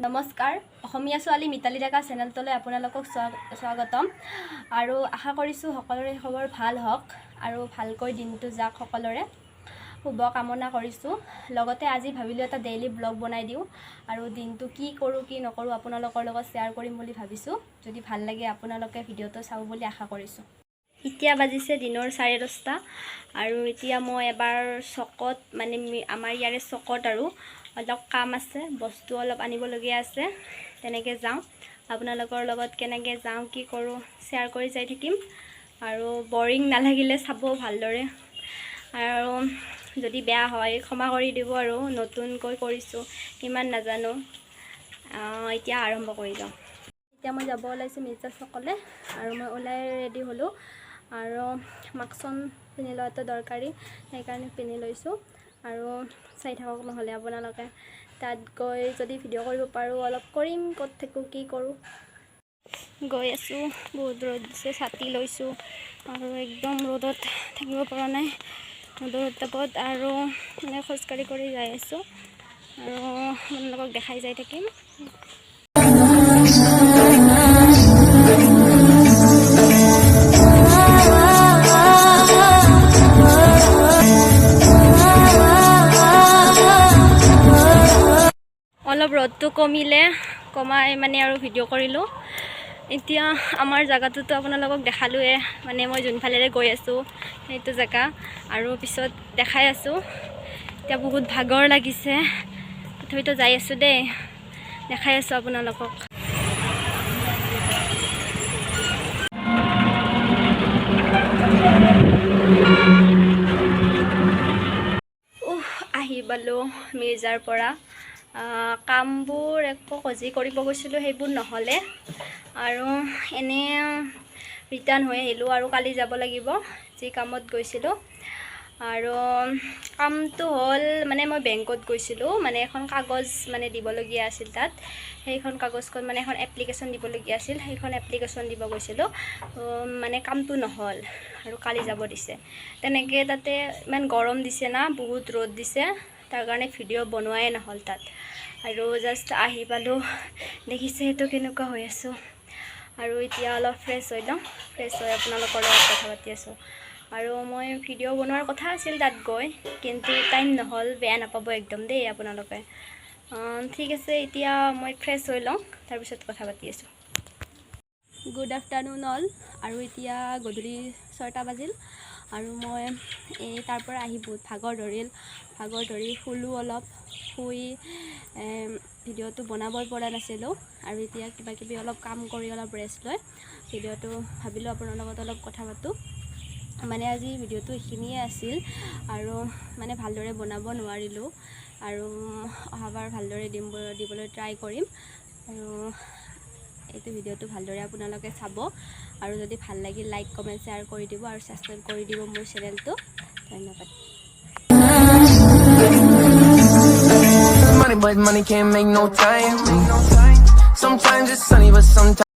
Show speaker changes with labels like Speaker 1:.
Speaker 1: নমস্কাৰ অসমীয়া ছোৱালী মিতালী ডেকা চেনেলটোলৈ আপোনালোকক স্বাগতম আৰু আশা কৰিছোঁ সকলোৰে খবৰ ভাল হওক আৰু ভালকৈ দিনটো যাওক সকলোৰে শুভ কামনা কৰিছোঁ লগতে আজি ভাবিলোঁ এটা ডেইলি ব্লগ বনাই দিওঁ আৰু দিনটো কি কৰোঁ কি নকৰোঁ আপোনালোকৰ লগত শ্বেয়াৰ কৰিম বুলি ভাবিছোঁ যদি ভাল লাগে আপোনালোকে ভিডিঅ'টো চাব বুলি আশা কৰিছোঁ এতিয়া বাজিছে দিনৰ 10:30 আৰু এতিয়া মই এবাৰ চকত মানে আমাৰ ইয়াৰে চকত আৰু অলপ কাম আছে বস্তু অলপ আনিবলগীয়া আছে তেনেকৈ যাওঁ আপোনালোকৰ লগত কেনেকৈ যাওঁ কি কৰোঁ শ্বেয়াৰ কৰি যাই থাকিম আৰু বৰিং নালাগিলে চাব ভালদৰে আৰু যদি বেয়া হয় ক্ষমা কৰি দিব আৰু নতুনকৈ কৰিছোঁ ইমান নাজানো এতিয়া আৰম্ভ কৰি যাওঁ এতিয়া মই যাব ওলাইছোঁ মিৰ্জা চকলে আৰু মই ওলাই ৰেডি হ'লোঁ আৰু মাস্কখন পিন্ধি লোৱাটো দৰকাৰী সেইকাৰণে পিন্ধি লৈছোঁ আৰু চাই থাকক নহ'লে আপোনালোকে তাত গৈ যদি ভিডিঅ' কৰিব পাৰোঁ অলপ কৰিম ক'ত থাকোঁ কি কৰোঁ গৈ আছোঁ বহুত ৰ'দ দিছে ছাতি লৈছোঁ আৰু একদম ৰ'দত থাকিব পৰা নাই ৰ'দৰ উত্তাপত আৰু মানে খোজকাঢ়ি কৰি যাই আছোঁ আৰু আপোনালোকক দেখাই যাই থাকিম অলপ ৰ'দটো কমাই মানে আৰু ভিডিঅ' কৰিলোঁ এতিয়া আমাৰ জাগাটোতো আপোনালোকক দেখালোৱে মানে মই যোনফালেৰে গৈ আছোঁ সেইটো জেগা আৰু পিছত দেখাই আছোঁ এতিয়া বহুত ভাগৰ লাগিছে তথাপিতো যাই আছোঁ দেই দেখাই আছোঁ আপোনালোকক আহি পালোঁ মিৰ্জাৰ পৰা কামবোৰ একো যি কৰিব গৈছিলোঁ সেইবোৰ নহ'লে আৰু এনে ৰিটাৰ্ণ হৈ আহিলোঁ আৰু কালি যাব লাগিব যি কামত গৈছিলোঁ আৰু কামটো হ'ল মানে মই বেংকত গৈছিলোঁ মানে এখন কাগজ মানে দিবলগীয়া আছিল তাত সেইখন কাগজখন মানে এখন এপ্লিকেশ্যন দিবলগীয়া আছিল সেইখন এপ্লিকেশ্যন দিব গৈছিলোঁ মানে কামটো নহ'ল আৰু কালি যাব দিছে তেনেকৈ তাতে ইমান গৰম দিছে না বহুত ৰ'দ দিছে তাৰ কাৰণে ভিডিঅ' বনোৱাই নহ'ল তাত আৰু জাষ্ট আহি পালোঁ দেখিছে সেইটো কেনেকুৱা হৈ আছোঁ আৰু এতিয়া অলপ ফ্ৰেছ হৈ লওঁ ফ্ৰেছ হৈ আপোনালোকৰ লগত কথা পাতি আছোঁ আৰু মই ভিডিঅ' বনোৱাৰ কথা আছিল তাত গৈ কিন্তু টাইম নহ'ল বেয়া নাপাব একদম দেই আপোনালোকে ঠিক আছে এতিয়া মই ফ্ৰেছ হৈ লওঁ তাৰপিছত কথা পাতি আছোঁ গুড আফটাৰনুন অল আৰু এতিয়া গধূলি 6টা বাজিল আৰু মই তাৰ পৰা আহি বহুত ভাগৰ ধৰি শুলোঁ অলপ শুই ভিডিঅ'টো বনাবই পৰা নাছিলোঁ আৰু এতিয়া কিবাকিবি অলপ কাম কৰি অলপ ৰেষ্ট লৈ ভিডিঅ'টো ভাবিলোঁ আপোনাৰ লগত অলপ কথা পাতোঁ মানে আজি ভিডিঅ'টো এইখিনিয়ে আছিল আৰু মানে ভালদৰে বনাব নোৱাৰিলোঁ আৰু অহাবাৰ ভালদৰে দিবলৈ ট্ৰাই কৰিম আৰু এইটো ভিডিঅ'টো ভালদৰে আপোনালোকে চাব আৰু যদি ভাল লাগিল লাইক কমেণ্ট শ্বেয়াৰ কৰি দিব আৰু ছাবস্ক্ৰাইব কৰি দিব মোৰ চেনেলটো ধন্যবাদ
Speaker 2: But money can't make no time. Sometimes it's sunny, but sometimes